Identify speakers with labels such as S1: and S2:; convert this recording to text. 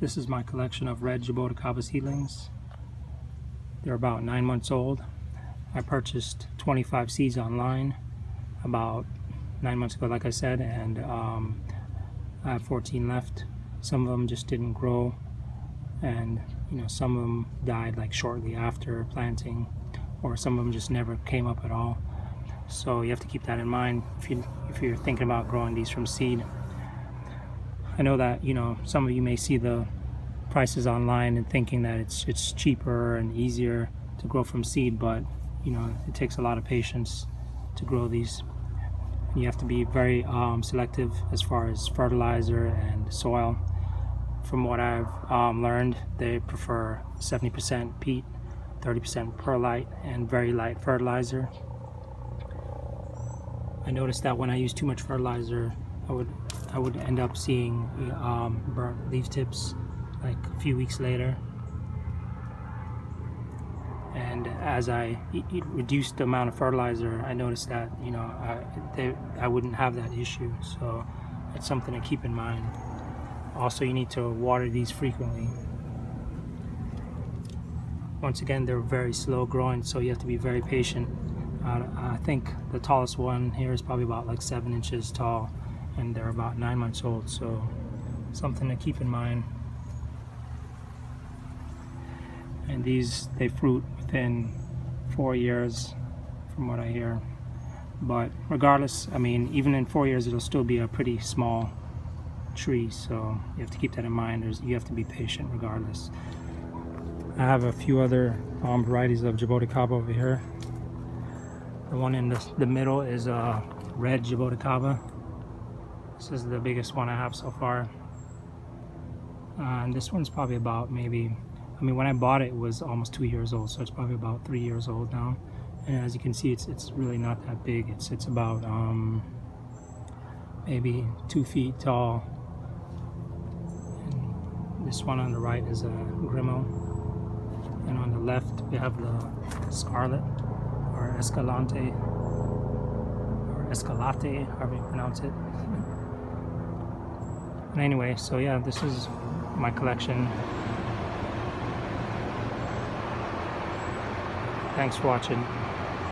S1: This is my collection of red Jaboticaba seedlings. They're about 9 months old. I purchased 25 seeds online about 9 months ago, like I said, and I have 14 left. Some of them just didn't grow, and some of them died like shortly after planting, or some of them just never came up at all. So you have to keep that in mind if you're thinking about growing these from seed. I know that some of you may see the prices online and thinking that it's cheaper and easier to grow from seed, but it takes a lot of patience to grow these. You have to be very selective as far as fertilizer and soil. From what I've learned, they prefer 70% peat, 30% perlite, and very light fertilizer. I noticed that when I use too much fertilizer, I would end up seeing burnt leaf tips like a few weeks later. And as I reduced the amount of fertilizer, I noticed that I wouldn't have that issue. So that's something to keep in mind. Also, you need to water these frequently. Once again, they're very slow growing, so you have to be very patient. I think the tallest one here is probably about like 7 inches tall, and they're about 9 months old, so something to keep in mind. And they fruit within 4 years from what I hear. But regardless, I mean, even in 4 years it'll still be a pretty small tree, so you have to keep that in mind. You have to be patient regardless. I have a few other varieties of Jaboticaba over here. The one in the middle is a red Jaboticaba. This is the biggest one I have so far. And this one's probably about when I bought it, it was almost 2 years old, so it's probably about 3 years old now. And as you can see, it's really not that big. It's about maybe 2 feet tall. And this one on the right is a Grimo, and on the left we have the Scarlet, or Escalante, or Escalate, however you pronounce it. And anyway, so yeah, this is my collection. Thanks for watching.